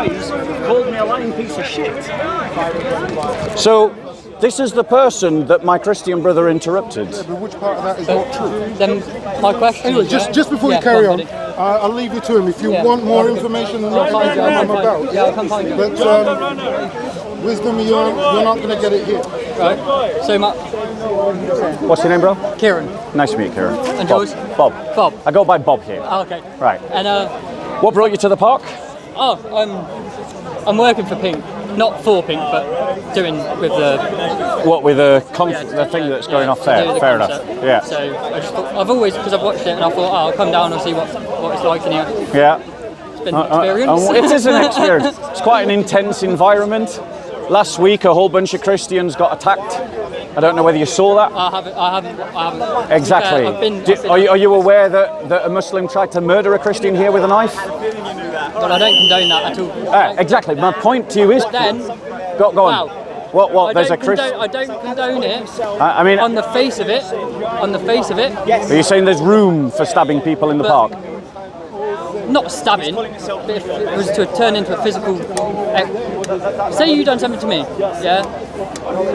guys called me a lying piece of shit. So, this is the person that my Christian brother interrupted. Yeah, but which part of that is not true? Then my question. Anyway, just before you carry on, I'll leave you to him. If you want more information on what I'm about. Yeah, I'll come find you. But wisdom, you're not going to get it here. Right. So my What's your name, bro? Kieran. Nice to meet you, Kieran. And yours? Bob. Bob. I go by Bob here. Oh, okay. Right. And What brought you to the park? I'm working for Pink, not for Pink, but doing with the What, with the thing that's going off there? the Fair concert. enough. Yeah. So I just thought, I've always, because I've watched it, and I thought, I'll come down and see what it's like in here. Yeah. It's been an experience. It is an experience. It's quite an intense environment. Last week, a whole bunch of Christians got attacked. I don't know whether you saw that. I haven't. Exactly. Are you aware that a Muslim tried to murder a Christian here with a knife? But I don't condone that at all. Exactly. My point to you is. Then, go on. wow. What? There's a Christian. I don't condone it. I mean, on the face of it. Are you saying there's room for stabbing people in the park? Not stabbing, but if it was to turn into a physical. Say you done something to me, yeah?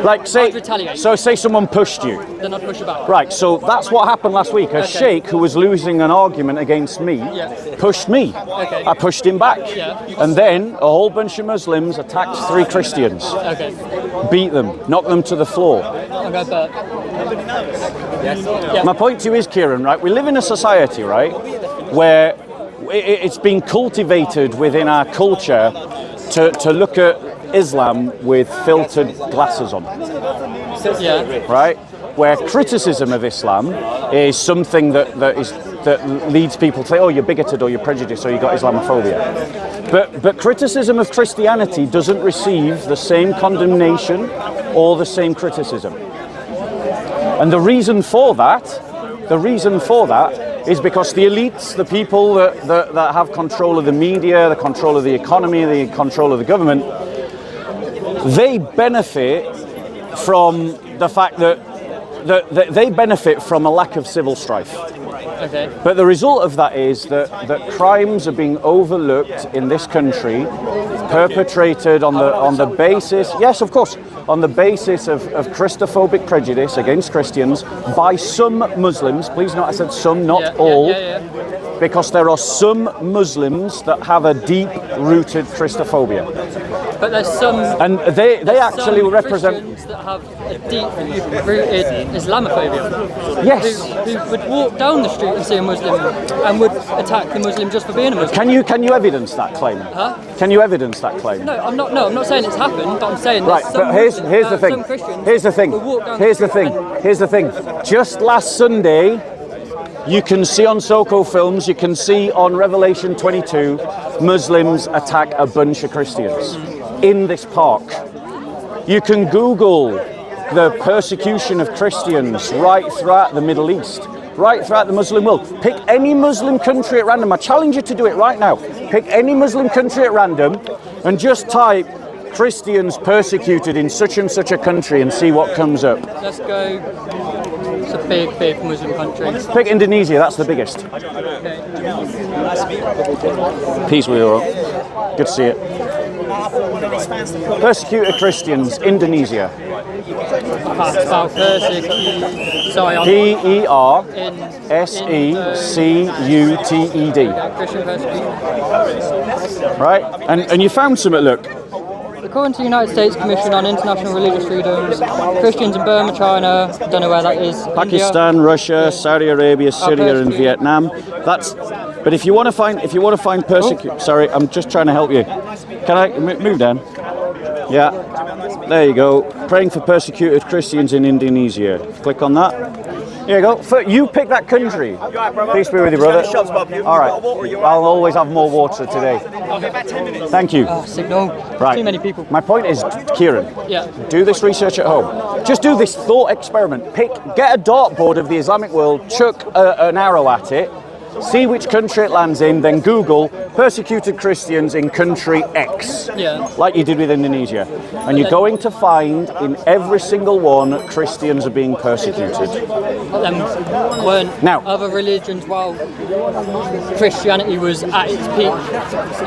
Like say. I'd retaliate. So say someone pushed you. Then I'd push you back. Right. So that's what happened last week. A sheikh who was losing an argument against me pushed me. Okay. I pushed him back. Yeah. And then a whole bunch of Muslims attacked 3 Christians. Okay. Beat them, knocked them to the floor. Okay, but. My point to you is, Kieran, right? We live in a society, right, where it's been cultivated within our culture to look at Islam with filtered glasses on. Yeah. Right? Where criticism of Islam is something that leads people to say, oh, you're bigoted or you're prejudiced or you've got Islamophobia. But criticism of Christianity doesn't receive the same condemnation or the same criticism. And the reason for that is because the elites, the people that have control of the media, the control of the economy, the control of the government, they benefit from the fact that they benefit from a lack of civil strife. Okay. But the result of that is that crimes are being overlooked in this country, perpetrated on the basis, yes, of course, on the basis of Christophobic prejudice against Christians by some Muslims. Please note I said some, not all. Because there are some Muslims that have a deep-rooted Christophobia. But there's some. And they actually represent. Christians that have a deep-rooted Islamophobia. Yes. Who would walk down the street and see a Muslim and would attack the Muslim just for being a Muslim. Can you evidence that claim? Huh? Can you evidence that claim? No, I'm not saying it's happened. But I'm saying right. But here's the thing. Some Christians Here's the thing. will walk down Here's the thing. Here's the thing. Just last Sunday. You can see on Soko Films, you can see on Revelation 22, Muslims attack a bunch of Christians in this park. You can Google the persecution of Christians right throughout the Middle East, right throughout the Muslim world. Pick any Muslim country at random. I challenge you to do it right now. Pick any Muslim country at random and just type Christians persecuted in such and such a country and see what comes up. Let's go. It's a big Muslim country. Pick Indonesia, that's the biggest. Okay. Peace with you all. Good to see you. Persecuted Christians, Indonesia. Spell sorry, Persecuted. Christian persecution. Right? And you found something, look. According to the United States Commission on International Religious Freedoms, Christians in Burma, China, don't know where that is. Pakistan, India, Russia, Saudi Arabia, Syria, and Vietnam. But if you want to find sorry, I'm just trying to help you. Can I move down? Yeah. There you go. Praying for persecuted Christians in Indonesia. Click on that. Here you go. You pick that country. Peace be with you, brother. All right. I'll always have more water today. Okay, about 10 minutes. Thank you. Signal. Right. Too many people. My point is, Kieran, do this research at home. Just do this thought experiment. Get a dartboard of the Islamic world, chuck an arrow at it, see which country it lands in, then Google persecuted Christians in country X, like you did with Indonesia. And you're going to find in every single one, Christians are being persecuted. Weren't other religions, while Christianity was at its peak,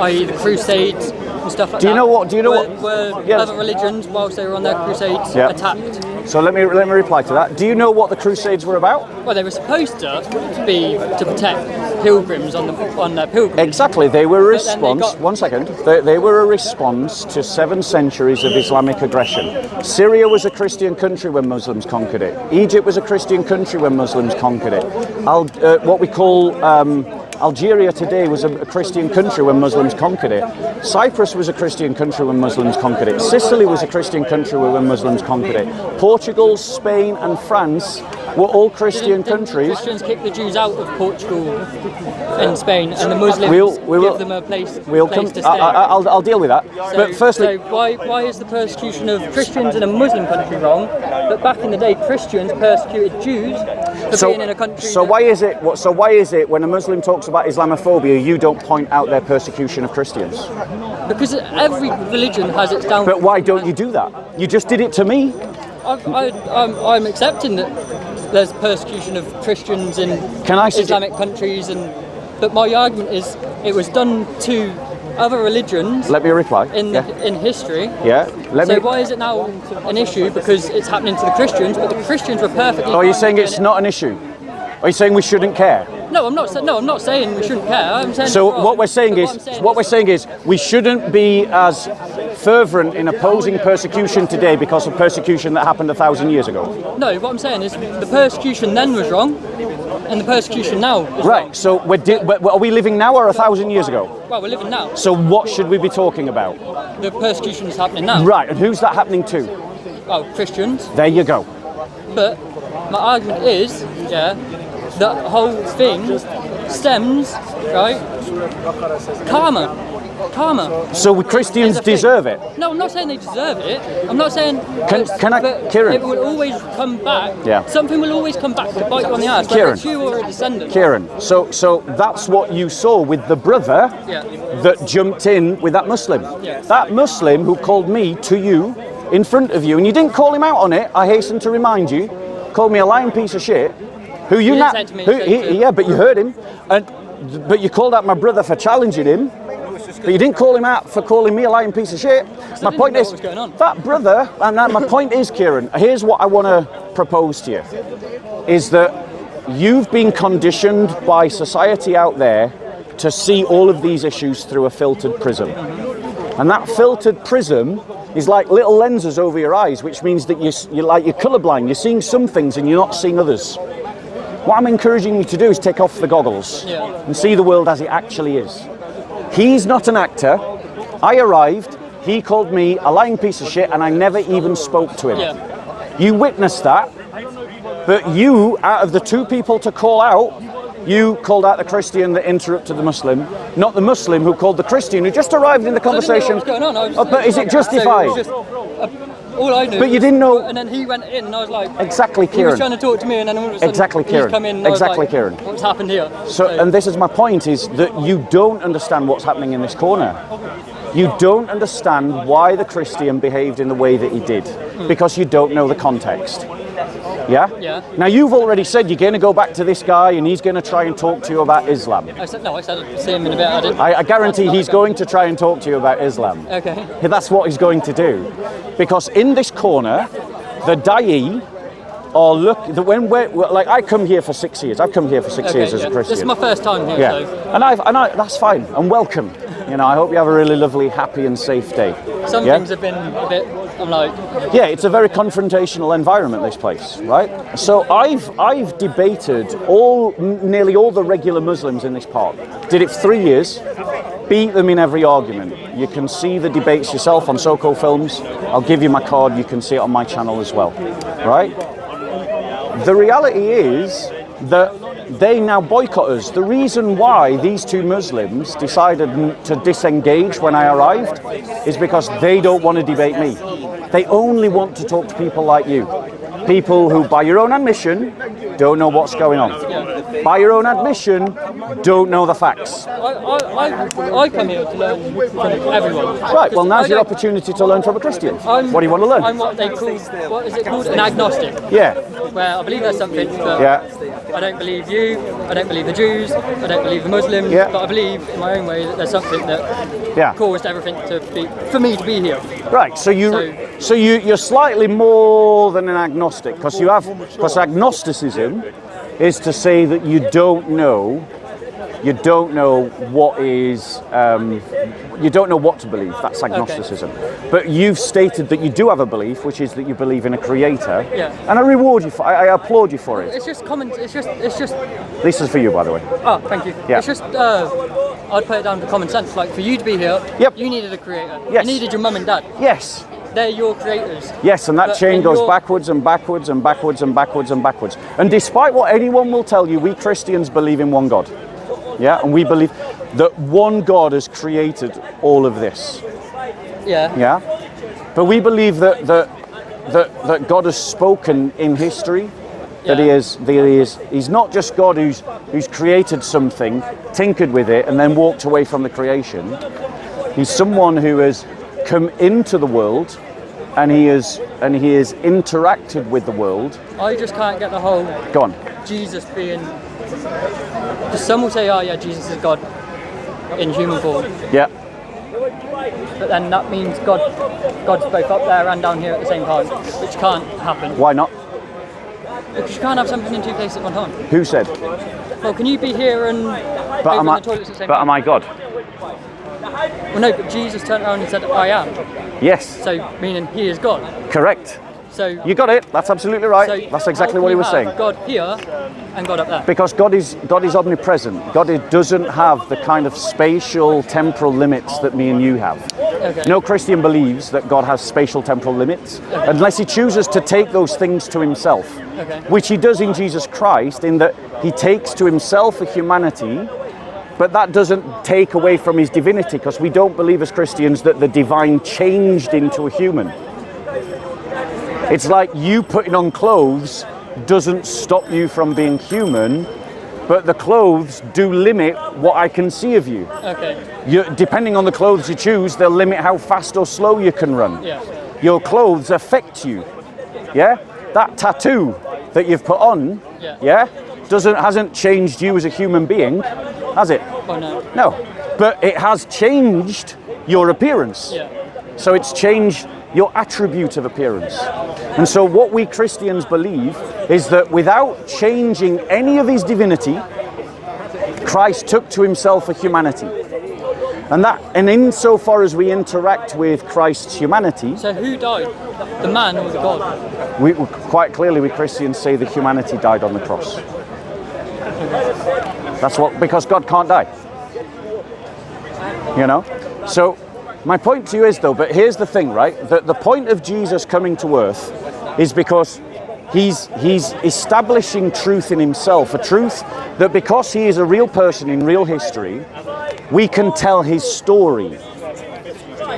i.e. the Crusades, and stuff like Do you that. know what? Do you know were, what? Were Yeah. other religions, whilst they were on their crusades, Yeah. attacked? So let me reply to that. Do you know what the Crusades were about? Well, they were supposed to be to protect pilgrims on their pilgrimage. Exactly. They were a But then they response. got- One second. They were a response to 7 centuries of Islamic aggression. Syria was a Christian country when Muslims conquered it. Egypt was a Christian country when Muslims conquered it. What we call Algeria today was a Christian country when Muslims conquered it. Cyprus was a Christian country when Muslims conquered it. Sicily was a Christian country when Muslims conquered it. Portugal, Spain, and France were all Christian Didn't countries. Christians kick the Jews out of Portugal and Spain, and the Muslims We will give them a place come. to stay. I'll deal with that. But firstly, so why is the persecution of Christians in a Muslim country wrong? But back in the day, Christians persecuted Jews for being in a country. So why is it when a Muslim talks about Islamophobia, you don't point out their persecution of Christians? Because every religion has its downfall. But why don't you do that? You just did it to me. I'm accepting that there's persecution of Christians in Islamic countries, but my argument is it was done to other religions. Let me reply. In history. Yeah. Why is it now an issue? Because it's happening to the Christians, but the Christians were perfectly. Are you saying it's not an issue? Are you saying we shouldn't care? No, I'm not saying we shouldn't care. I'm saying So it's wrong. what we're saying is we shouldn't be as fervent in opposing persecution today because of persecution that happened 1,000 years ago. No, what I'm saying is the persecution then was wrong, and the persecution now is Right. wrong. So are we living now or 1,000 years ago? Well, we're living now. So what should we be talking about? The persecution is happening now. Right. And who's that happening to? Oh, Christians. There you go. But my argument is, the whole thing stems, right? Karma. So we Christians deserve it. No, I'm not saying they deserve it. I'm not saying. Can Kieran? It will always come back. Yeah. Something will always come back to bite you on the ass. Whether Kieran. it's you or a descendant. Kieran, so that's what you saw with the brother that jumped in with that Muslim. Yeah. That Muslim who called me to you in front of you, and you didn't call him out on it, I hasten to remind you, called me a lying piece of shit, who you didn't say it to me, he said it to- yeah, but you heard him, but you called out my brother for challenging him, but you didn't call him out for calling me a lying piece of shit. My didn't point know is, what was going on. that brother, my point is, Kieran, here's what I want to propose to you, is that you've been conditioned by society out there to see all of these issues through a filtered prism. And that filtered prism is like little lenses over your eyes, which means that you're colourblind. You're seeing some things and you're not seeing others. What I'm encouraging you to do is take off the goggles and see the world as it actually is. He's not an actor. I arrived, he called me a lying piece of shit, and I never even spoke to him. Yeah. You witnessed that, but you, out of the 2 people to call out, you called out the Christian that interrupted the Muslim, not the Muslim who called the Christian who just arrived in the conversation. I didn't know what was going on. But is it justified? So it was just, all I knew. But you didn't know. And then he went in, and I was like. Exactly, He was Kieran. trying to talk to me, and then all of a sudden Exactly, he's Kieran. come in. And I was Exactly, like, Kieran. What's happened here? So, and this is my point, is that you don't understand what's happening in this corner. You don't understand why the Christian behaved in the way that he did, because you don't know the context. Yeah? Yeah. Now, you've already said you're going to go back to this guy and he's going to try and talk to you about Islam. I said I'd see him in a bit. I didn't. I guarantee he's going to try and talk to you about Islam. Okay. That's what he's going to do. Because in this corner, the Da'i I come here for 6 years. I've come here for 6 years as a Christian. This is my first time here. Yeah, So. and that's fine, and welcome. I hope you have a really lovely, happy and safe day. Some Yeah? things have been a bit. I'm like. Yeah, it's a very confrontational environment, this place, right? So I've debated nearly all the regular Muslims in this park. Did it for 3 years, beat them in every argument. You can see the debates yourself on Soko Films. I'll give you my card, you can see it on my channel as well, right? The reality is that they now boycott us. The reason why these 2 Muslims decided to disengage when I arrived is because they don't want to debate me. They only want to talk to people like you. People who, by your own admission, don't know what's going on. by your own admission, don't know the facts. I come here to learn from everyone. Right, well now's your opportunity to learn from a Christian. What do you want to learn? I'm what they call, what is it called? An agnostic. Yeah. Where I believe there's something, but Yeah. I don't believe you, I don't believe the Jews, I don't believe the Muslims, Yeah. but I believe in my own way that there's something that Yeah. caused everything to be, for me to be here. Right, so you're slightly more than an agnostic, because agnosticism is to say that you don't know what is, you don't know what to believe. That's agnosticism. Okay. But you've stated that you do have a belief, which is that you believe in a creator. Yeah. And I reward you I applaud you for it. It's just common. It's just. This is for you, by the way. Oh, thank you. Yeah. It's just. I'd put it down to common sense. Like for you to be here, you needed a creator. Yes. You needed your mum and dad. Yes. They're your creators. Yes, and that chain goes backwards and backwards and backwards and backwards and backwards. And despite what anyone will tell you, we Christians believe in one God. Yeah, and we believe that one God has created all of this. Yeah. Yeah. But we believe that God has spoken in history. That he's not just God who's created something, tinkered with it, and then walked away from the creation. He's someone who has come into the world, and he has interacted with the world. I just can't get the whole Go on. Jesus being. Because some will say, "Oh yeah, Jesus is God in human form." Yeah. But then that means God's both up there and down here at the same time, which can't happen. Why not? Because you can't have something in two places at one time. Who said? Well, can you be here and over in the toilets at the same time? Am I God? Well, no, but Jesus turned around and said, "I am." Yes. So, meaning He is God. Correct. So you got it. That's absolutely right. So that's exactly what he was saying. God here and God up there. Because God is omnipresent. God doesn't have the kind of spatial, temporal limits that me and you have. Okay. No Christian believes that God has spatial, temporal limits, unless he chooses to take those things to himself, which he does in Jesus Christ, in that he takes to himself a humanity. But that doesn't take away from his divinity, because we don't believe as Christians that the divine changed into a human. It's like you putting on clothes doesn't stop you from being human, but the clothes do limit what I can see of you. Okay. Depending on the clothes you choose, they'll limit how fast or slow you can run. Yeah. Your clothes affect you. Yeah? That tattoo that you've put on, hasn't changed you as a human being, has it? Oh no. No. But it has changed your appearance. Yeah. So it's changed your attribute of appearance. And so what we Christians believe is that without changing any of his divinity, Christ took to himself a humanity. And insofar as we interact with Christ's humanity... So who died? The man or the God? Quite clearly, we Christians say the humanity died on the cross. That's because God can't die. You know? So my point to you is, though, but here's the thing, right? The point of Jesus coming to earth is because he's establishing truth in himself, a truth that because he is a real person in real history, we can tell his story.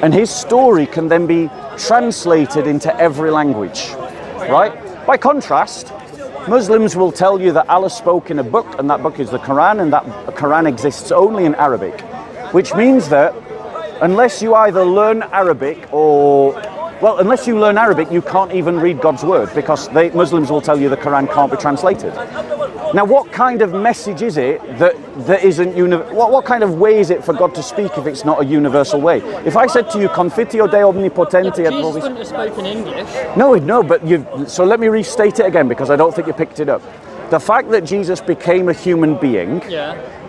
And his story can then be translated into every language, right? By contrast, Muslims will tell you that Allah spoke in a book, and that book is the Quran, and that Quran exists only in Arabic, which means that unless you either learn Arabic unless you learn Arabic, you can't even read God's word, because Muslims will tell you the Quran can't be translated. Now, what kind of message is it that isn't what kind of way is it for God to speak if it's not a universal way? If I said to you, "Confitio de omnipotenti," Jesus wouldn't have spoken English. No, but so let me restate it again, because I don't think you picked it up. The fact that Jesus became a human being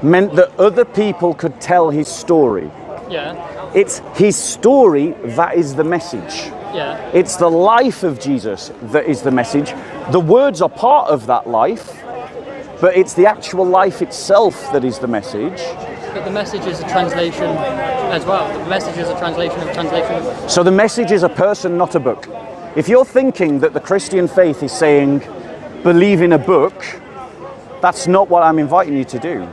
meant that other people could tell his story. Yeah. It's his story that is the message. Yeah. It's the life of Jesus that is the message. The words are part of that life, but it's the actual life itself that is the message. But the message is a translation as well. The message is a translation of translation. So the message is a person, not a book. If you're thinking that the Christian faith is saying, believe in a book, that's not what I'm inviting you to do.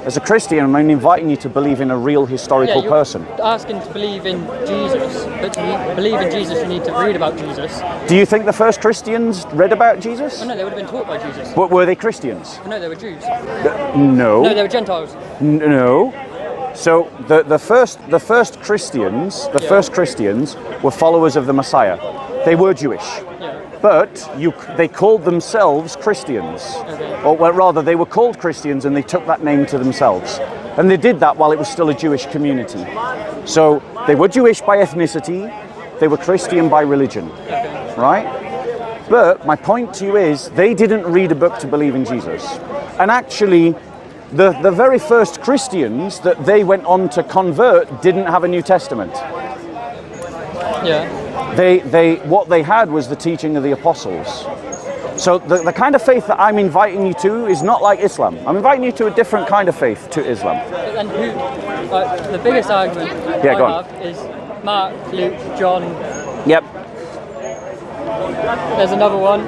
As a Christian, I'm inviting you to believe in a real historical you're person. asking to believe in Jesus, but to believe in Jesus, you need to read about Jesus. Do you think the first Christians read about Jesus? Oh, no, they would have been taught by Jesus. But were they Christians? Oh, no, they were Jews. No. No, they were Gentiles. No. So the first Christians were followers of the Messiah. They were Jewish. Yeah. But they called themselves Christians. Okay. Or well, rather, they were called Christians and they took that name to themselves. And they did that while it was still a Jewish community. So they were Jewish by ethnicity, they were Christian by religion. Okay. Right? But my point to you is, they didn't read a book to believe in Jesus. And actually, the very first Christians that they went on to convert didn't have a New Testament. Yeah. What they had was the teaching of the apostles. So the kind of faith that I'm inviting you to is not like Islam. I'm inviting you to a different kind of faith, to Islam. And the biggest argument go I on. have is Mark, Luke, John. Yep. There's another one,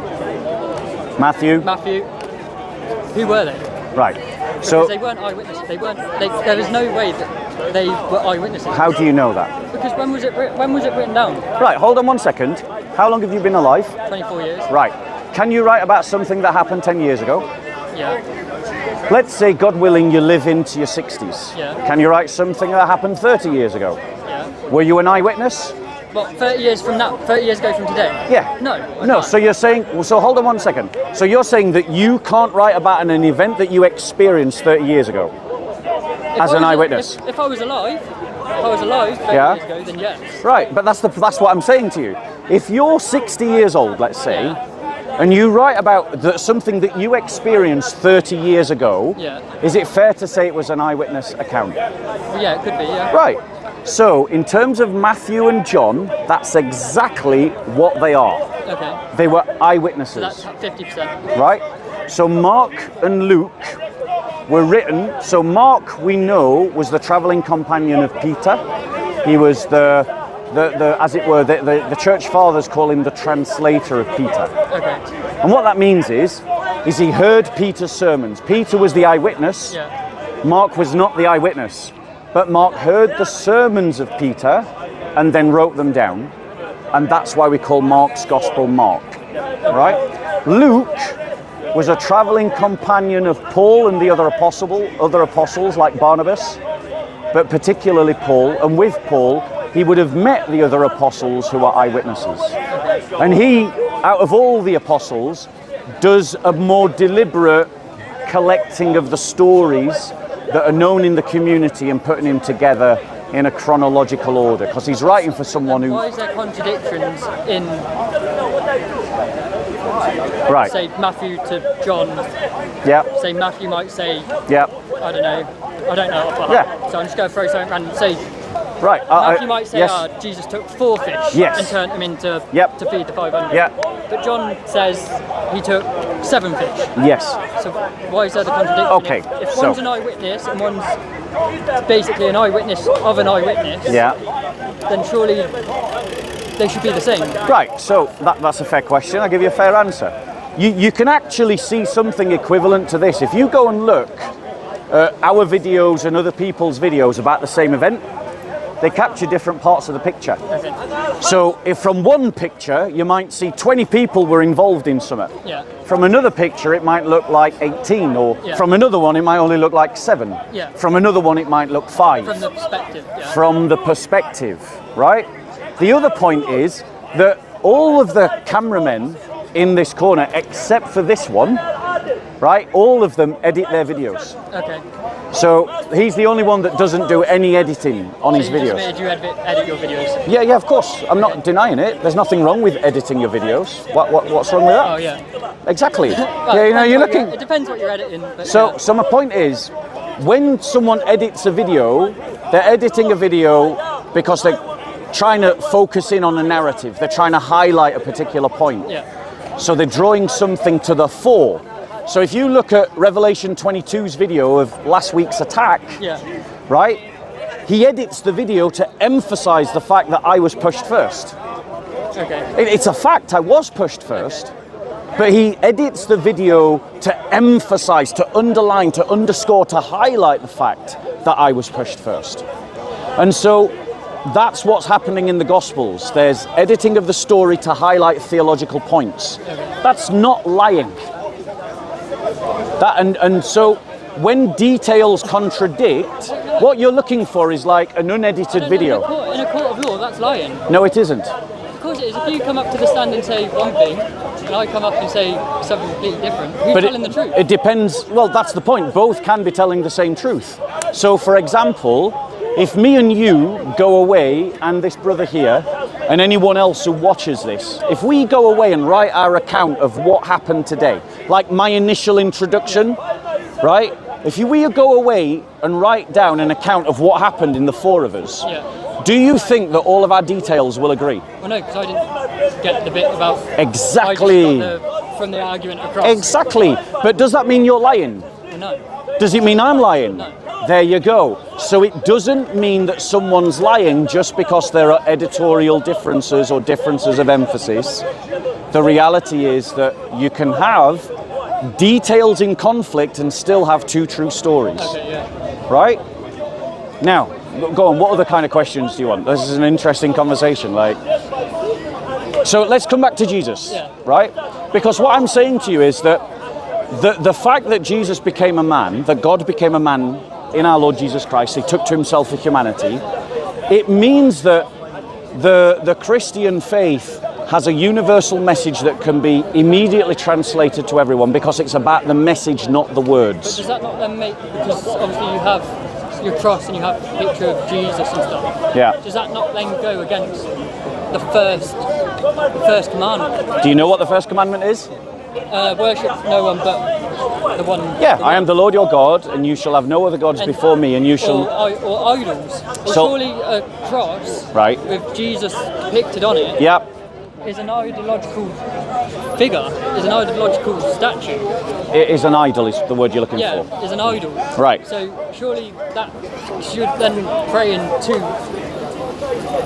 Matthew. Who were they? Right. Because So they weren't eyewitnesses. There is no way that they were eyewitnesses. how do you know that? Because when was it written down? Right, hold on one second. How long have you been alive? 24 years. Right. Can you write about something that happened 10 years ago? Yeah. Let's say, God willing, you live into your 60s. Yeah. Can you write something that happened 30 years ago? Yeah. Were you an eyewitness? What, 30 years from now? 30 years ago from today? Yeah. No. I No, can't. so you're saying, well, so hold on one second. So you're saying that you can't write about an event that you experienced 30 years ago If as I an was- eyewitness? If I was alive 30 Yeah. years ago, then yes. Right, but that's what I'm saying to you. If you're 60 years old, let's say, and you write about something that you experienced 30 years ago, Yeah. is it fair to say it was an eyewitness account? Well, yeah, it could be, yeah. Right. So, in terms of Matthew and John, that's exactly what they are. Okay. They were So eyewitnesses, that's 50%. right? So, Mark and Luke were written. So, Mark, we know, was the traveling companion of Peter. He was as it were, the church fathers call him the translator of Peter. Okay. And what that means is he heard Peter's sermons. Peter was the eyewitness. Yeah. Mark was not the eyewitness, but Mark heard the sermons of Peter and then wrote them down. And that's why we call Mark's gospel Mark, right? Luke was a traveling companion of Paul and the other apostles like Barnabas, but particularly Paul. And with Paul, he would have met the other apostles who are eyewitnesses. And he, out of all the apostles, does a more deliberate collecting of the stories that are known in the community and putting them together in a chronological order, because he's writing for someone who... Why is there contradictions in, Right. say, Matthew to John? Yeah. Say Matthew might say, Yeah. I don't know off by heart. Yeah. So I'm just going to throw something random. Say, Right. Matthew might say, yes. Jesus took 4 fish Yes. and turned them into Yep. to feed the 500. Yeah. But John says he took 7 fish. Yes. So why is there the contradiction? Okay, If so- one's an eyewitness and one's basically an eyewitness of an eyewitness, Yeah. then surely they should be the same. Right, so that's a fair question. I'll give you a fair answer. You can actually see something equivalent to this. If you go and look at our videos and other people's videos about the same event, they capture different parts of the picture. So if from one picture you might see 20 people were involved in something. Yeah. From another picture it might look like 18, or Yeah. from another one it might only look like 7. Yeah. From another one it might look 5. From the perspective, yeah. From the perspective, right? The other point is that all of the cameramen in this corner, except for this one, right, all of them edit their videos. Okay. So he's the only one that doesn't do any editing on his So you just videos. made you edit your videos? Yeah, of course. I'm not denying it. There's nothing wrong with editing your videos. What's wrong with that? Oh, yeah. Exactly. Well, Yeah, it you're depends what looking. It depends what you're editing. But So, yeah. so my point is, when someone edits a video, they're editing a video because they're trying to focus in on a narrative. They're trying to highlight a particular point. Yeah. So they're drawing something to the fore. So if you look at Revelation 22's video of last week's attack, Yeah. right? He edits the video to emphasize the fact that I was pushed first. Okay. It's a fact, I was pushed first. But he edits the video to emphasize, to underline, to underscore, to highlight the fact that I was pushed first. And so that's what's happening in the Gospels. There's editing of the story to highlight theological points. That's not lying. And so when details contradict, what you're looking for is like an unedited video. In a court of law, that's lying. No, it isn't. Of course it is. If you come up to the stand and say one thing, and I come up and say something completely different, who's telling the truth? It depends. Well, that's the point. Both can be telling the same truth. So, for example, if me and you go away, and this brother here, and anyone else who watches this, if we go away and write our account of what happened today, like my initial introduction, right? If we go away and write down an account of what happened in the four of us, do you think that all of our details will agree? Well, no, because I didn't get the bit about... Exactly. I just got from the argument across. Exactly. But does that mean you're lying? Well, no. Does it mean I'm lying? No. There you go. So it doesn't mean that someone's lying just because there are editorial differences or differences of emphasis. The reality is that you can have details in conflict and still have two true stories. Okay, yeah. Right? Now, go on, what other kind of questions do you want? This is an interesting conversation. So let's come back to Jesus, right? Because what I'm saying to you is that the fact that Jesus became a man, that God became a man in our Lord Jesus Christ, he took to himself a humanity, it means that the Christian faith has a universal message that can be immediately translated to everyone because it's about the message, not the words. But does that not then make, because obviously you have your cross and you have a picture of Jesus and stuff, does that not then go against the first commandment? Do you know what the first commandment is? Worship no one but the one... Yeah, I am the Lord your God, and you shall have no other gods before me, and you shall... Or idols. Or surely a cross with Jesus depicted on it is an ideological figure, is an ideological statue. It is an idol, is the word you're looking for. Yeah, is an idol. Right. So surely that should then pray into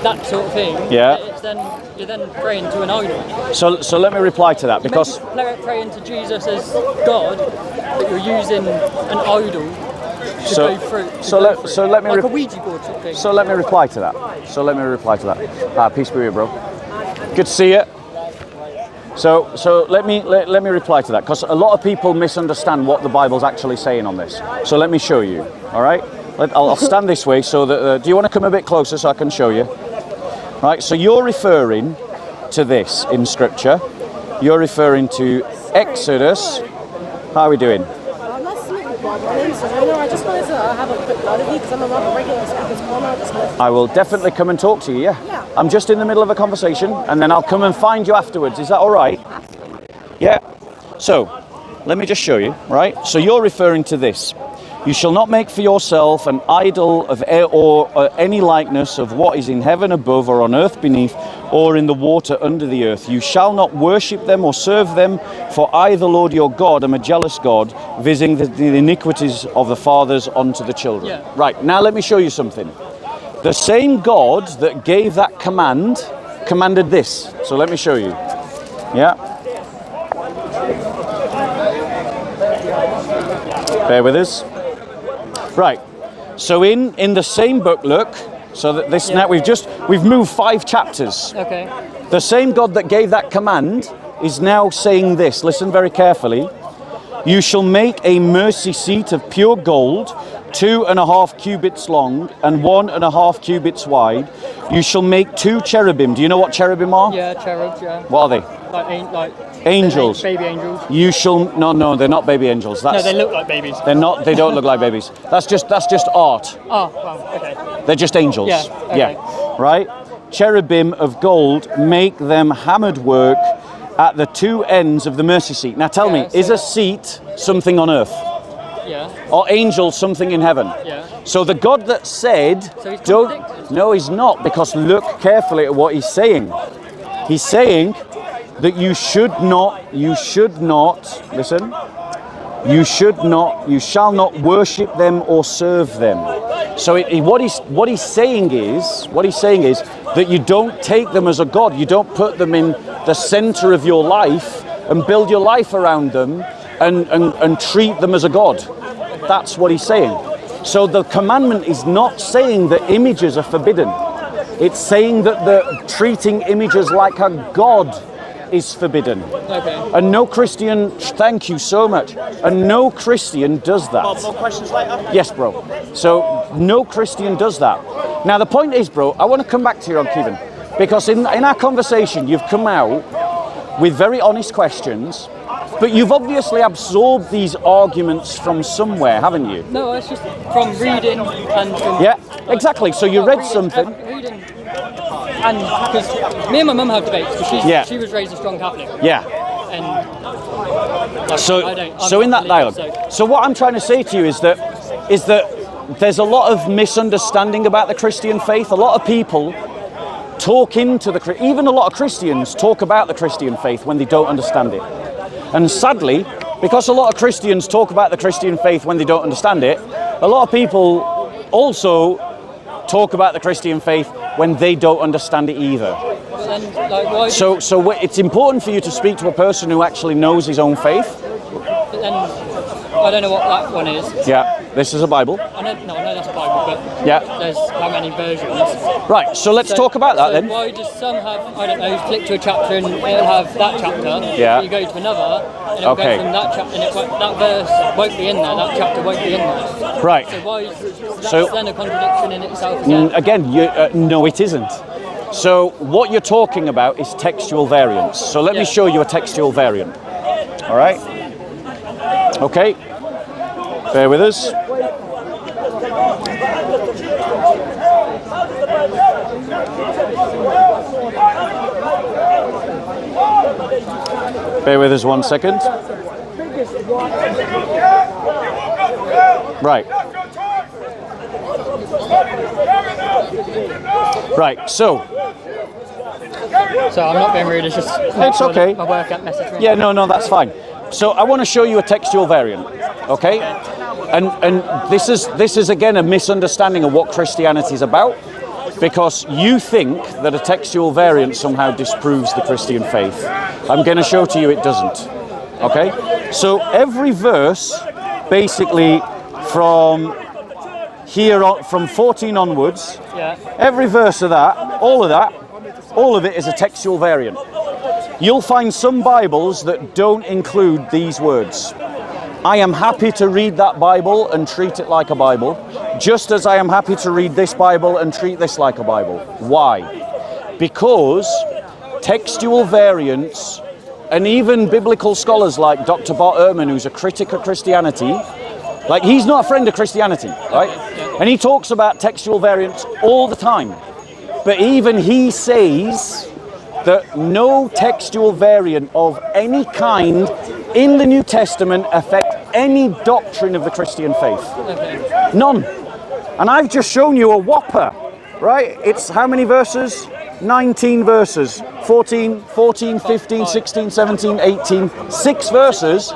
that sort of thing. Yeah. You're then praying to an idol. So let me reply to that, because... Praying to Jesus as God, but you're using an idol to go through. So let me... Like a Ouija board sort of thing. So let me reply to that. Peace be with you, bro. Good to see you. So let me reply to that, because a lot of people misunderstand what the Bible's actually saying on this. So let me show you. All right. I'll stand this way so that. Do you want to come a bit closer so I can show you? Right. So you're referring to this in Scripture. You're referring to Exodus. How are we doing? I'm not sleeping, but my name's Serena. I just wanted to have a quick word with you because I'm a rather regular speaker's corner. I will definitely come and talk to you, yeah. I'm just in the middle of a conversation, and then I'll come and find you afterwards. Is that all right? Yeah. So, let me just show you, right? So you're referring to this. You shall not make for yourself an idol of or any likeness of what is in heaven above or on earth beneath or in the water under the earth. You shall not worship them or serve them, for I, the Lord your God, am a jealous God, visiting the iniquities of the fathers onto the children. Yeah. Right, now let me show you something. The same God that gave that command commanded this. So let me show you. Yeah. Bear with us. Right. So in the same book, look. So that this now we've moved 5 chapters. Okay. The same God that gave that command is now saying this. Listen very carefully. You shall make a mercy seat of pure gold, 2.5 cubits long and 1.5 cubits wide. You shall make 2 cherubim. Do you know what cherubim are? Yeah, cherubs. Yeah. What are they? Like angels. Baby angels. You shall no, they're not baby angels. No, they look like babies. They're not. They don't look like babies. That's just art. Oh, well, okay. They're just angels. Yeah. Okay. Yeah. Right. Cherubim of gold, make them hammered work at the 2 ends of the mercy seat. Now tell me, is a seat something on earth? Yeah. Or angels something in heaven? Yeah. So the God that said, so he's contradicted? No, he's not, because look carefully at what he's saying. He's saying that you should not, listen, you shall not worship them or serve them. So what he's saying is that you don't take them as a God. You don't put them in the center of your life and build your life around them and treat them as a god. That's what he's saying. So the commandment is not saying that images are forbidden. It's saying that the treating images like a god is forbidden. Okay. And no Christian, thank you so much, and no Christian does that. More questions later? Yes, bro. So no Christian does that. Now the point is, bro, I want to come back to you on Kevin, because in our conversation you've come out with very honest questions, but you've obviously absorbed these arguments from somewhere, haven't you? No, it's just from reading and from... Yeah, exactly. So you read something. Reading. And because me and my mum have debates, because she was raised a strong Catholic. Yeah. And like, so in that dialogue. So what I'm trying to say to you is that there's a lot of misunderstanding about the Christian faith. A lot of people talk into even a lot of Christians talk about the Christian faith when they don't understand it. And sadly, because a lot of Christians talk about the Christian faith when they don't understand it, a lot of people also talk about the Christian faith when they don't understand it either. Then, like, so it's important for you to speak to a person who actually knows his own faith. But then I don't know what that one is. Yeah, this is a Bible. I know that's a Bible, but yeah, there's how many versions? Right, so let's talk about that then. Why does some have, I don't know, click to a chapter and it'll have that chapter, yeah. You go to another, and it'll go from that chapter, and that verse won't be in there, that chapter won't be in there. Right. So why is that then a contradiction in itself again? No, it isn't. So what you're talking about is textual variants. So let me show you a textual variant. All right? Okay. Bear with us. Bear with us 1 second. Right. Right, so I'm not being rude, it's just it's okay. My work at message me. Yeah, no, that's fine. So I want to show you a textual variant, okay? And this is again a misunderstanding of what Christianity is about, because you think that a textual variant somehow disproves the Christian faith. I'm going to show to you it doesn't. Okay? So every verse, basically from here on, from 14 onwards, every verse of that, all of it is a textual variant. You'll find some Bibles that don't include these words. I am happy to read that Bible and treat it like a Bible, just as I am happy to read this Bible and treat this like a Bible. Why? Because textual variants, and even biblical scholars like Dr. Bart Ehrman, who's a critic of Christianity, like he's not a friend of Christianity, right? And he talks about textual variants all the time. But even he says that no textual variant of any kind in the New Testament affect any doctrine of the Christian faith. None. And I've just shown you a whopper, right? It's how many verses? 19 verses. 14, 15, 16, 17, 18. 6 verses.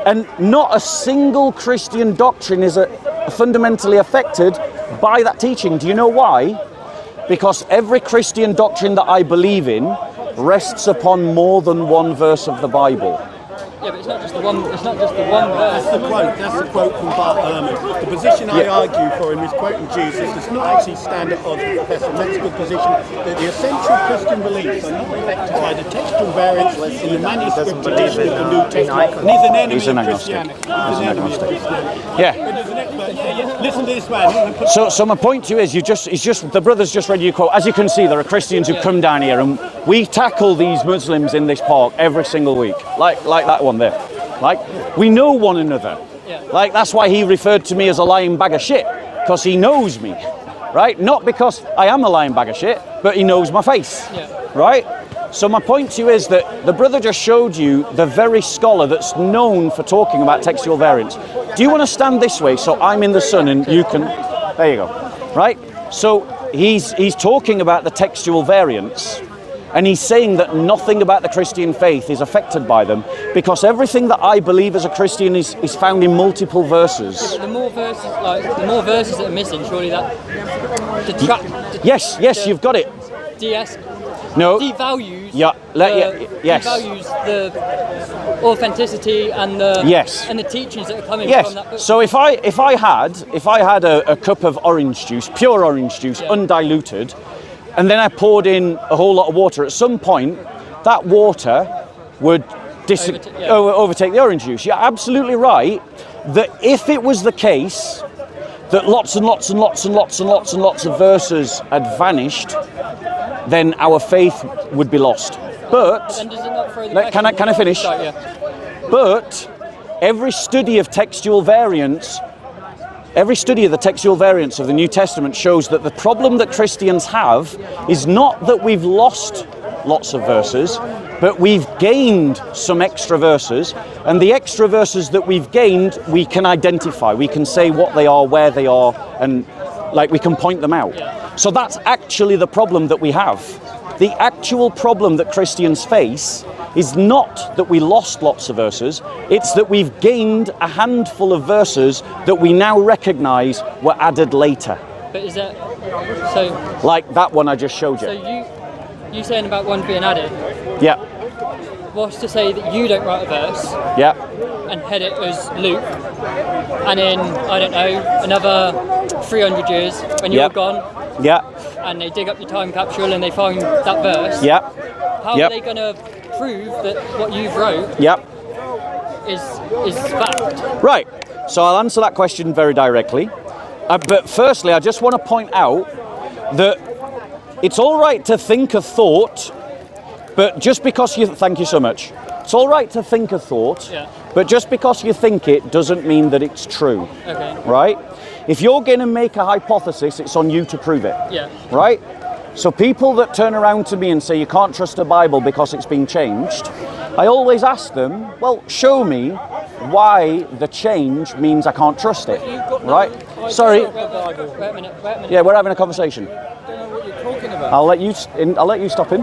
And not a single Christian doctrine is fundamentally affected by that teaching. Do you know why? Because every Christian doctrine that I believe in rests upon more than one verse of the Bible. Yeah, but it's not just the one. It's not just the one verse. That's the quote from Bart Ehrman. The position I argue for him is quoting Jesus does not actually stand at odds with the professor. That's a good position. That the essential Christian beliefs are not affected by the textual variants in the manuscript tradition of the New Testament. And he's an enemy of Christianity. He's an enemy of Christianity. Yeah. Listen to this man. So my point to you is, the brother's just read you quote. As you can see, there are Christians who come down here, and we tackle these Muslims in this park every single week, like that one there. Like, we know one another. Like, that's why he referred to me as a lying bag of shit, because he knows me, right? Not because I am a lying bag of shit, but he knows my face, right? So my point to you is that the brother just showed you the very scholar that's known for talking about textual variants. Do you want to stand this way so I'm in the sun and you can... There you go. Right? So he's talking about the textual variants, and he's saying that nothing about the Christian faith is affected by them, because everything that I believe as a Christian is found in multiple verses. The more verses that are missing, surely that detract. Yes, you've got it. devalues. Yeah. Yes. Devalues the authenticity and the and the teachings that are coming from that book. So if I had a cup of orange juice, pure orange juice, undiluted, and then I poured in a whole lot of water, at some point that water would overtake the orange juice. You're absolutely right that if it was the case that lots and lots and lots and lots and lots and lots of verses had vanished, then our faith would be lost. But then does it not throw the can I finish? Sorry, But every study of textual variants, every study of the textual variants of the New Testament shows that the problem that Christians have is not that we've lost lots of verses, but we've gained some extra verses, and the extra verses that we've gained, we can identify, we can say what they are, where they are, and like we can point them out. So that's actually the problem that we have. The actual problem that Christians face is not that we lost lots of verses, it's that we've gained a handful of verses that we now recognize were added later. But is that so? Like that one I just showed you. So you saying about one being added? Yeah. What's to say that you don't write a verse? Yeah. And head it as Luke, and in I don't know another 300 years when you're gone. Yeah. And they dig up your time capsule and they find that verse. Yeah. How are they going to prove that what you've wrote is fact? Right. So I'll answer that question very directly. But firstly, I just want to point out that it's all right to think a thought, but just because you... Thank you so much. It's all right to think a thought, but just because you think it doesn't mean that it's true. Okay. Right? If you're going to make a hypothesis, it's on you to prove it. Yeah. Right? So people that turn around to me and say you can't trust a Bible because it's been changed, I always ask them, well, show me why the change means I can't trust it. Right? Sorry. Wait a minute. Yeah, we're having a conversation. I don't know what you're talking about. I'll let you stop in.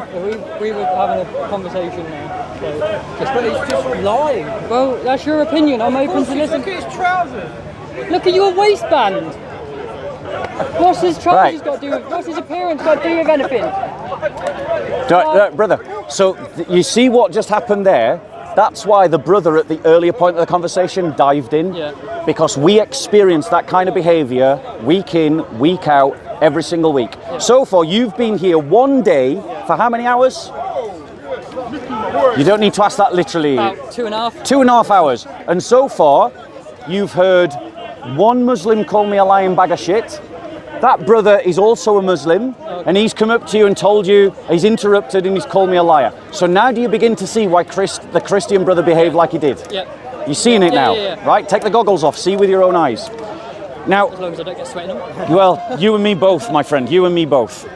We were having a conversation now. But he's just lying. Well, that's your opinion. I'm open to listen. Look at his trousers. Look at your waistband. What's his trousers got to do with? What's his appearance got to do with anything? Brother, so you see what just happened there? That's why the brother at the earlier point of the conversation dived in. Yeah. Because we experience that kind of behaviour week in, week out, every single week. Yeah. So far, you've been here one day for how many hours? You don't need to ask that literally. About 2.5. 2.5 hours. And so far, you've heard one Muslim call me a lying bag of shit. That brother is also a Muslim, and he's come up to you and told you, he's interrupted and he's called me a liar. So now do you begin to see why the Christian brother behaved like he did? Yeah. You're seeing it now, right? Take the goggles off, see with your own eyes. Now, as long as I don't get sweating on. Well, you and me both, my friend, you and me both,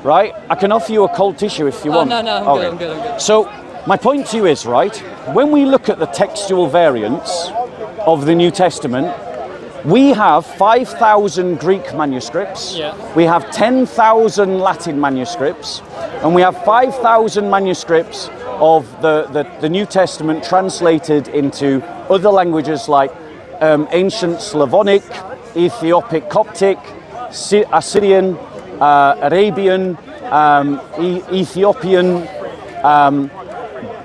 right? I can offer you a cold tissue if you want. No, I'm good. So, my point to you is, right, when we look at the textual variants of the New Testament, we have 5,000 Greek manuscripts, we have 10,000 Latin manuscripts, and we have 5,000 manuscripts of the New Testament translated into other languages like ancient Slavonic, Ethiopic Coptic, Assyrian, Arabian, Ethiopian,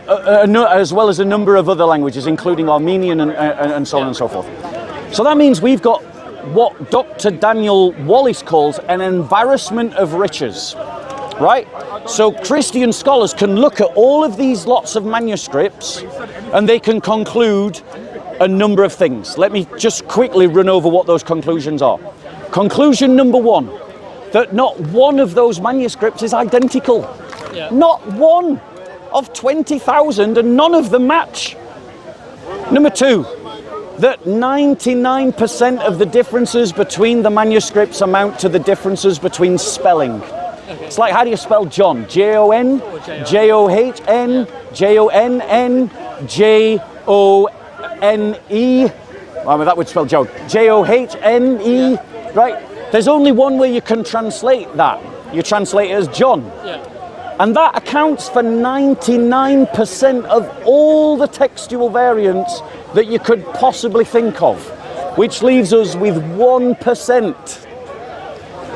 as well as a number of other languages, including Armenian and so on and so forth. So that means we've got what Dr. Daniel Wallace calls an embarrassment of riches, right? So Christian scholars can look at all of these lots of manuscripts and they can conclude a number of things. Let me just quickly run over what those conclusions are. Conclusion number one, that not one of those manuscripts is identical. Not one of 20,000, and none of them match. Number two, that 99% of the differences between the manuscripts amount to the differences between spelling. It's like, how do you spell John? Jon, John, Jonn, Jone. Well, that would spell Joe. Johne, right? There's only one way you can translate that. You translate it as John. And that accounts for 99% of all the textual variants that you could possibly think of, which leaves us with 1%.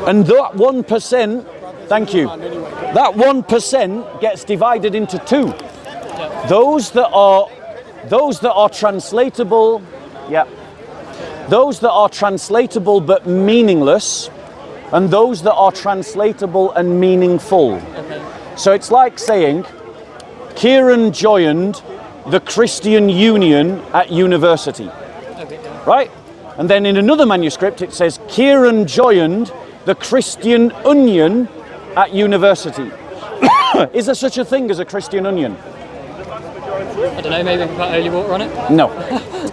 And that 1% Thank you. That 1% gets divided into two. Those that are translatable, those that are translatable but meaningless, and those that are translatable and meaningful. So it's like saying, Kieran joined the Christian Union at university, right? And then in another manuscript it says, Kieran joined the Christian Onion at university. Is there such a thing as a Christian onion? I don't know, maybe I can put holy water on it? No.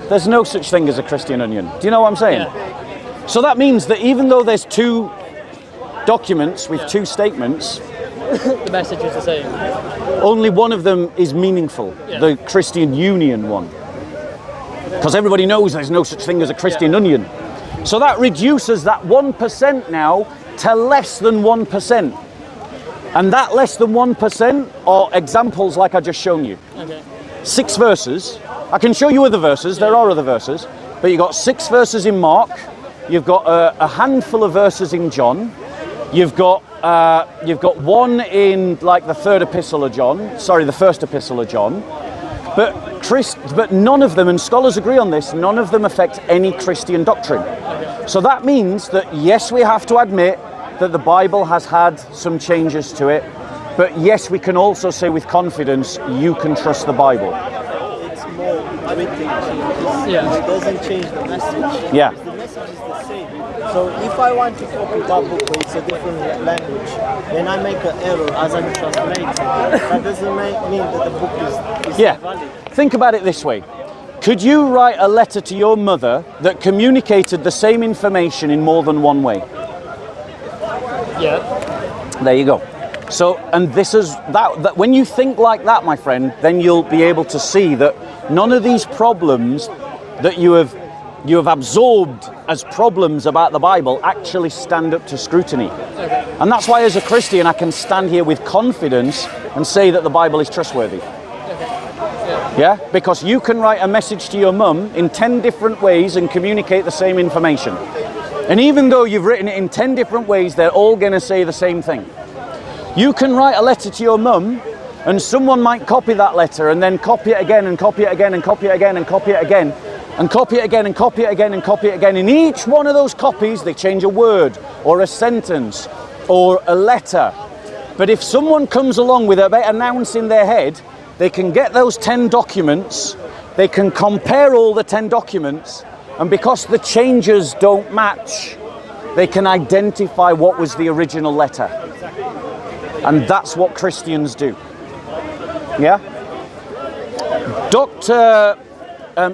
There's no such thing as a Christian onion. Do you know what I'm saying? Yeah. So that means that even though there's two documents with two statements, The message is the same. only one of them is meaningful, the Christian Union one. Because everybody knows there's no such thing as a Christian onion. So that reduces that 1% now to less than 1%. And that less than 1% are examples like I just shown you. Okay. 6 verses. I can show you other verses, there are other verses. But you've got 6 verses in Mark, you've got a handful of verses in John, you've got one in like the first epistle of John. But none of them, and scholars agree on this, none of them affect any Christian doctrine. So that means that yes, we have to admit that the Bible has had some changes to it, but yes, we can also say with confidence, you can trust the Bible. It's more written changes. Yeah. It doesn't change the message. Yeah. The message is the same. So if I want to copy that book but it's a different language, then I make an error as I'm translating. That doesn't mean that the book is Yeah. not valid. Think about it this way. Could you write a letter to your mother that communicated the same information in more than one way? Yeah. There you go. So, and this is that when you think like that, my friend, then you'll be able to see that none of these problems that you have absorbed as problems about the Bible actually stand up to scrutiny. And that's why as a Christian I can stand here with confidence and say that the Bible is trustworthy. Yeah? Because you can write a message to your mum in 10 different ways and communicate the same information. And even though you've written it in 10 different ways, they're all going to say the same thing. You can write a letter to your mum and someone might copy that letter and then copy it again and copy it again and copy it again and copy it again and copy it again and copy it again and copy it again. In each one of those copies, they change a word or a sentence or a letter. But if someone comes along with about an ounce in their head, they can get those 10 documents, they can compare all the 10 documents, and because the changes don't match, they can identify what was the original letter. And that's what Christians do. Yeah? Dr.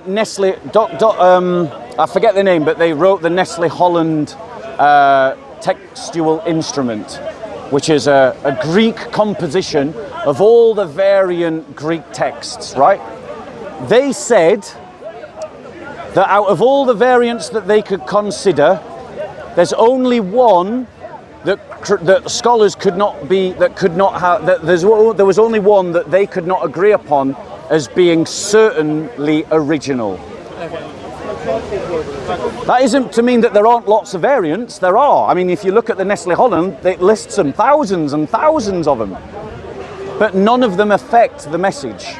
Nestle, I forget the name, but they wrote the Nestle Holland textual instrument, which is a Greek composition of all the variant Greek texts, right? They said that out of all the variants that they could consider, there's only one that scholars could not be, that could not have, that there was only one that they could not agree upon as being certainly original. That isn't to mean that there aren't lots of variants, there are. I mean, if you look at the Nestle Holland, it lists them, thousands and thousands of them. But none of them affect the message.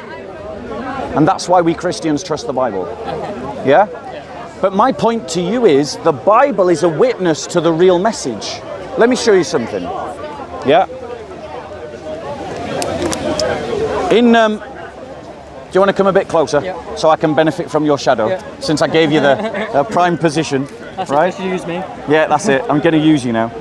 And that's why we Christians trust the Bible. Yeah? But my point to you is, the Bible is a witness to the real message. Let me show you something. Yeah? Do you want to come a bit closer? Yeah. So I can benefit from your shadow? Yeah. Since I gave you the prime position. That's right? it, just use me. Yeah, that's it. I'm going to use you now.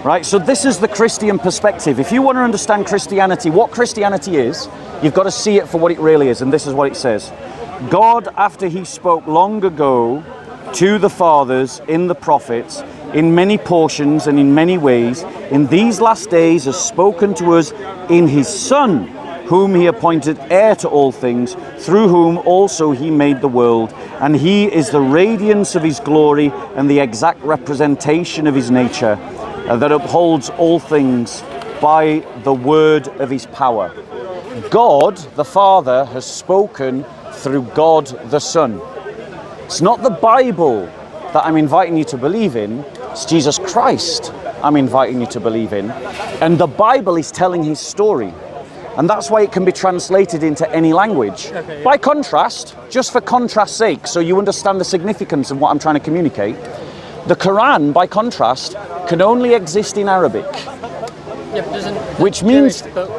Right, so this is the Christian perspective. If you want to understand Christianity, what Christianity is, you've got to see it for what it really is, and this is what it says. God, after he spoke long ago to the fathers in the prophets, in many portions and in many ways, in these last days has spoken to us in his Son, whom he appointed heir to all things, through whom also he made the world. And he is the radiance of his glory and the exact representation of his nature, that upholds all things by the word of his power. God, the Father, has spoken through God, the Son. It's not the Bible that I'm inviting you to believe in, it's Jesus Christ. I'm inviting you to believe in. And the Bible is telling his story. And that's why it can be translated into any language. Okay, yeah. By contrast, just for contrast's sake, so you understand the significance of what I'm trying to communicate, the Quran, by contrast, can only exist in Arabic. Yeah, but doesn't Which means- Jewish book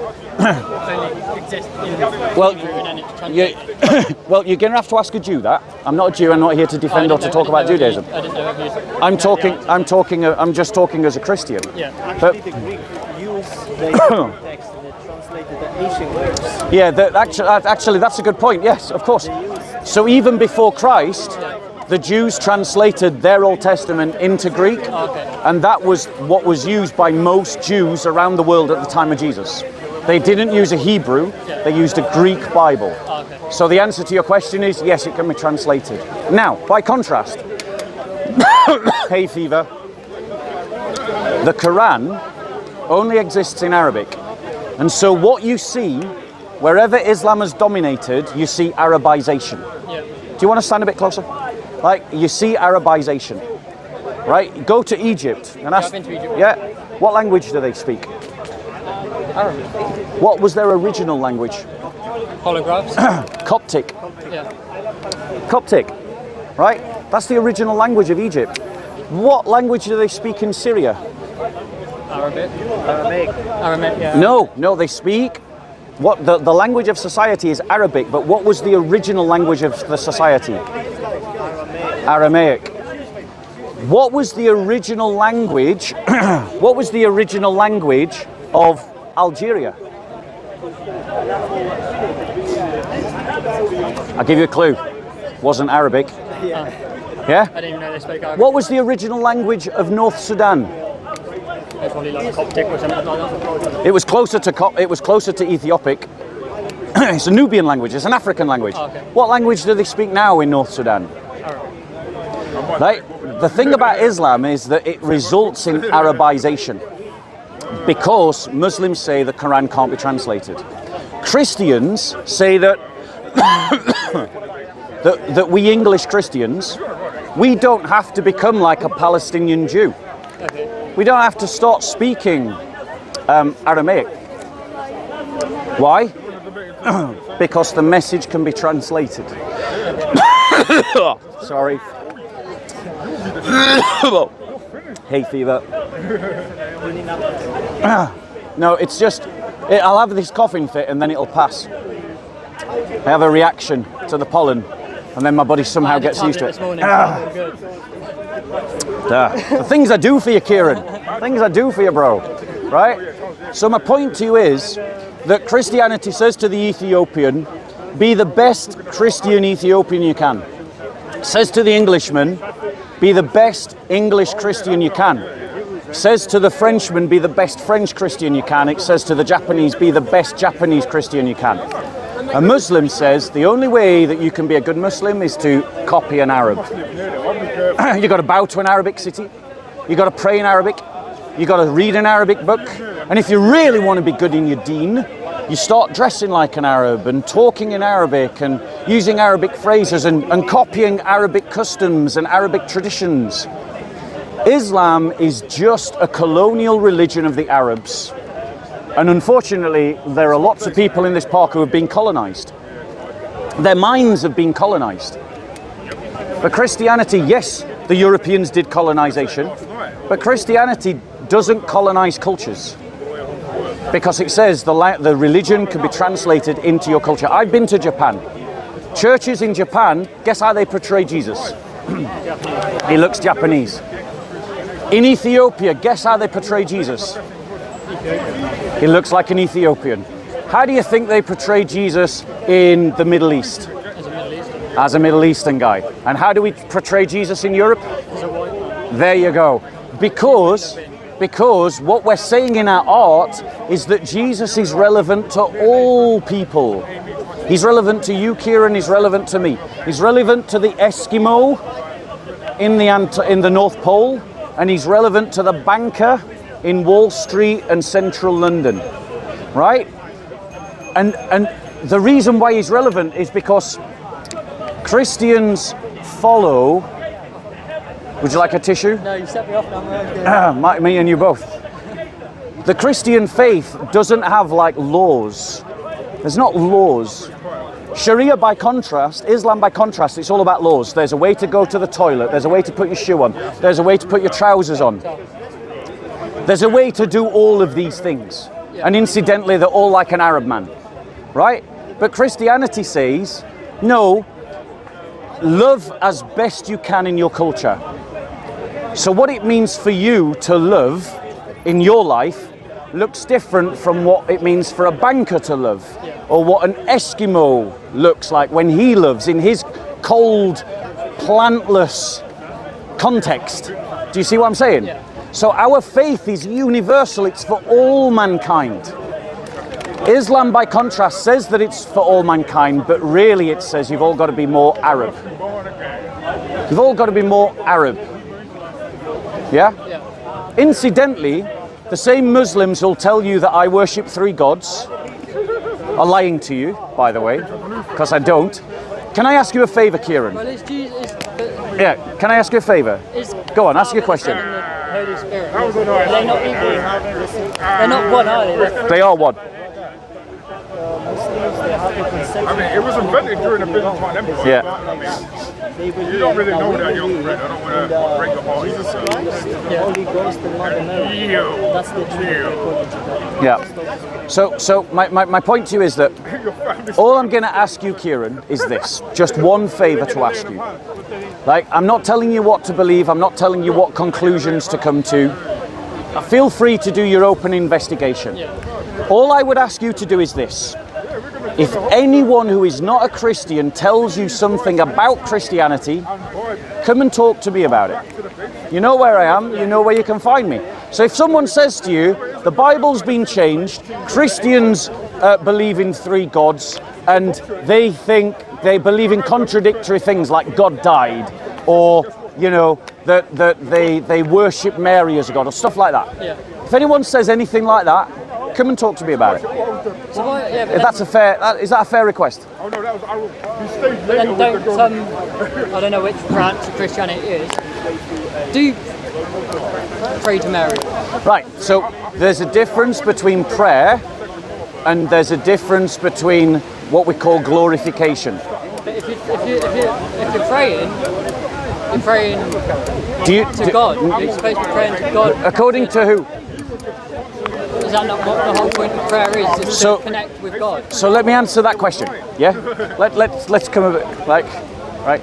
only exist in Well, Hebrew and then it's translated? well, you're going to have to ask a Jew that. I'm not a Jew. I'm not here to defend or to talk about Judaism. I didn't know if you... I'm just talking as a Christian. Yeah. But Actually, the Greek used the text and it translated the Asian words. yeah, actually, that's a good point. Yes, of course. So even before Christ, the Jews translated their Old Testament into Greek, and that was what was used by most Jews around the world at the time of Jesus. They didn't use a Hebrew, they used a Greek Bible. So the answer to your question is yes, it can be translated. Now, by contrast, hay fever, the Quran only exists in Arabic. And so what you see, wherever Islam has dominated, you see Arabization. Yeah. Do you want to stand a bit closer? Like, you see Arabization, right? Go to Egypt and ask, I've been to Egypt. yeah, what language do they speak? Arabic. What was their original language? Holographs. Coptic. Yeah. Coptic, right? That's the original language of Egypt. What language do they speak in Syria? Arabic. Aramaic, yeah. No, they speak, what the language of society is Arabic, but what was the original language of the society? Aramaic. What was the original language, what was the original language of Algeria? I'll give you a clue. Wasn't Arabic. Yeah? I didn't even know they spoke Arabic. What was the original language of North Sudan? It's probably like Coptic or something like that. It was closer to Ethiopic. It's a Nubian language, it's an African language. Okay. What language do they speak now in North Sudan? Right? The thing about Islam is that it results in Arabization because Muslims say the Quran can't be translated. Christians say that that we English Christians, we don't have to become like a Palestinian Jew. We don't have to start speaking Aramaic. Why? Because the message can be translated. Sorry. Hay fever. No, it's just, I'll have this coughing fit and then it'll pass. I have a reaction to the pollen and then my body somehow gets used to it. This morning, all good. The things I do for you, Kieran. Things I do for you, bro. Right? So my point to you is that Christianity says to the Ethiopian, be the best Christian Ethiopian you can. Says to the Englishman, be the best English Christian you can. Says to the Frenchman, be the best French Christian you can. It says to the Japanese, be the best Japanese Christian you can. A Muslim says the only way that you can be a good Muslim is to copy an Arab. You've got to bow to an Arabic city. You've got to pray in Arabic. You've got to read an Arabic book. And if you really want to be good in your deen, you start dressing like an Arab and talking in Arabic and using Arabic phrases and copying Arabic customs and Arabic traditions. Islam is just a colonial religion of the Arabs. And unfortunately, there are lots of people in this park who have been colonized. Their minds have been colonized. But Christianity, yes, the Europeans did colonization, but Christianity doesn't colonize cultures. Because it says the religion can be translated into your culture. I've been to Japan. Churches in Japan, guess how they portray Jesus? He looks Japanese. In Ethiopia, guess how they portray Jesus? He looks like an Ethiopian. How do you think they portray Jesus in the Middle East? As a Middle Eastern guy. And how do we portray Jesus in Europe? There you go. Because what we're saying in our art is that Jesus is relevant to all people. He's relevant to you, Kieran, he's relevant to me. He's relevant to the Eskimo in the North Pole, and he's relevant to the banker in Wall Street and central London, right? And the reason why he's relevant is because Christians follow Would you like a tissue? No, you set me off now. Me and you both. The Christian faith doesn't have like laws. There's not laws. Sharia by contrast, Islam by contrast, it's all about laws. There's a way to go to the toilet. There's a way to put your shoe on. There's a way to put your trousers on. There's a way to do all of these things. And incidentally, they're all like an Arab man, right? But Christianity says, no, love as best you can in your culture. So what it means for you to love in your life looks different from what it means for a banker to love, or what an Eskimo looks like when he loves in his cold, plantless context. Do you see what I'm saying? Yeah. So our faith is universal, it's for all mankind. Islam, by contrast, says that it's for all mankind, but really it says you've all got to be more Arab. You've all got to be more Arab. Yeah? Incidentally, the same Muslims who'll tell you that I worship 3 gods are lying to you, by the way, because I don't. Can I ask you a favor, Kieran? Well, it's Jesus. Yeah, can I ask you a favor? Go on, ask your question. Holy Spirit. They're not equal. They're not one, are they? They are one. I mean, it was invented during the Byzantine Empire. Yeah. You don't really know that, young friend. I don't want to break up all these. Holy Ghost and Mother Mary. That's the truth. Yeah. So my point to you is that all I'm going to ask you, Kieran, is this. Just one favor to ask you. Like, I'm not telling you what to believe. I'm not telling you what conclusions to come to. Feel free to do your open investigation. All I would ask you to do is this. If anyone who is not a Christian tells you something about Christianity, come and talk to me about it. You know where I am, you know where you can find me. So if someone says to you, the Bible's been changed, Christians believe in 3 gods, and they believe in contradictory things like God died, or, you know, that they worship Mary as a god, or stuff like that. Yeah. If anyone says anything like that, come and talk to me about it. So why, yeah, If that's a fair, is that a fair request? Oh no, that was he stayed but later then with the don't girl. I don't know which branch of Christianity it is. Do pray to Mary. Right, so there's a difference between prayer and there's a difference between what we call glorification. But if you're praying to God. You're supposed to be praying to God. According to who? Is that not what the whole point of prayer is? Is So- to connect with God. So let me answer that question. Yeah, let's come a bit like, right.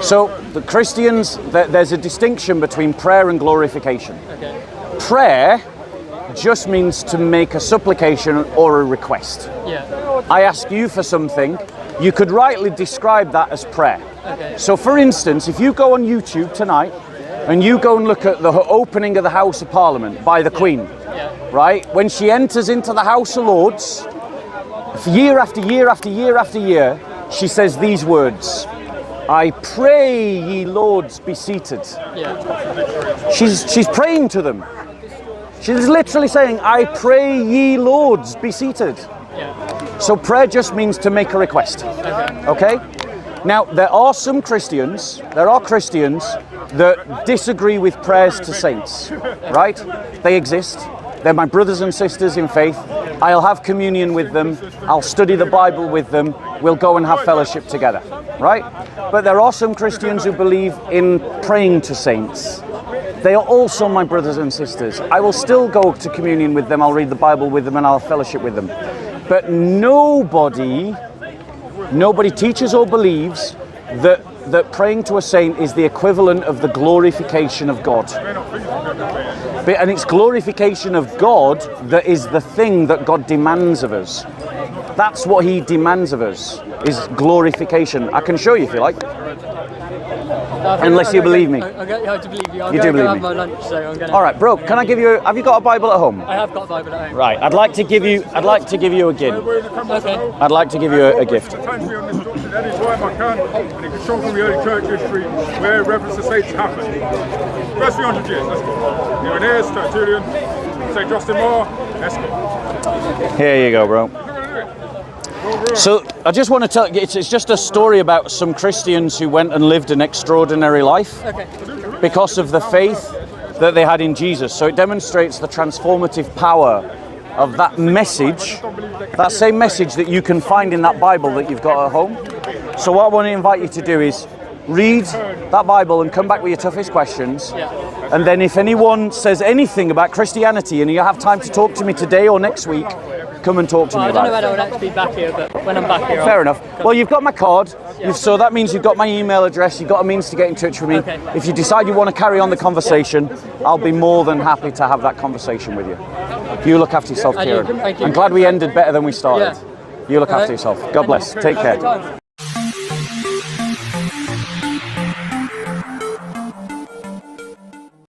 So the Christians, there's a distinction between prayer and glorification. Okay. Prayer just means to make a supplication or a request. Yeah. I ask you for something, you could rightly describe that as prayer. Okay. So for instance, if you go on YouTube tonight and you go and look at the opening of the House of Parliament by the Queen, right? When she enters into the House of Lords, year after year after year after year, she says these words, I pray ye lords be seated. Yeah. She's praying to them. She's literally saying, I pray ye lords be seated. Yeah. So prayer just means to make a request. Okay? Now, there are Christians that disagree with prayers to saints, right? They exist. They're my brothers and sisters in faith. I'll have communion with them. I'll study the Bible with them. We'll go and have fellowship together, right? But there are some Christians who believe in praying to saints. They are also my brothers and sisters. I will still go to communion with them. I'll read the Bible with them and I'll fellowship with them. But nobody teaches or believes that praying to a saint is the equivalent of the glorification of God. And it's glorification of God that is the thing that God demands of us. That's what he demands of us, is glorification. I can show you if you like. Unless you believe me. I have to believe you. I'm You going do to believe have me. my lunch, so I'm going to... All right, bro, can I give you, have you got a Bible at home? I have got a Bible at home. Right, I'd like to give you a gift. Okay. I'd like to give you a gift. Times me on this doctrine any time I can, and it can show from the early church history where reference to saints happened. First 300 years, let's go. Irenaeus, Tertullian, St. Justin Moore, let's go. Here you go, bro. So I just want to tell you, it's just a story about some Christians who went and lived an extraordinary life. Okay. because of the faith that they had in Jesus. So it demonstrates the transformative power of that message, that same message that you can find in that Bible that you've got at home. So what I want to invite you to do is read that Bible and come back with your toughest questions. And then if anyone says anything about Christianity and you have time to talk to me today or next week, come and talk to me I about don't know it. whether I'll actually be back here, but when I'm back here, Fair enough. Well, you've got my card, so that means you've got my email address, you've got a means to get in touch with me. Okay. If you decide you want to carry on the conversation, I'll be more than happy to have that conversation with you. You look after yourself, I do. Kieran. Thank you. I'm glad we ended better than we started. Yeah. You look after Alright. yourself. God bless. Take care.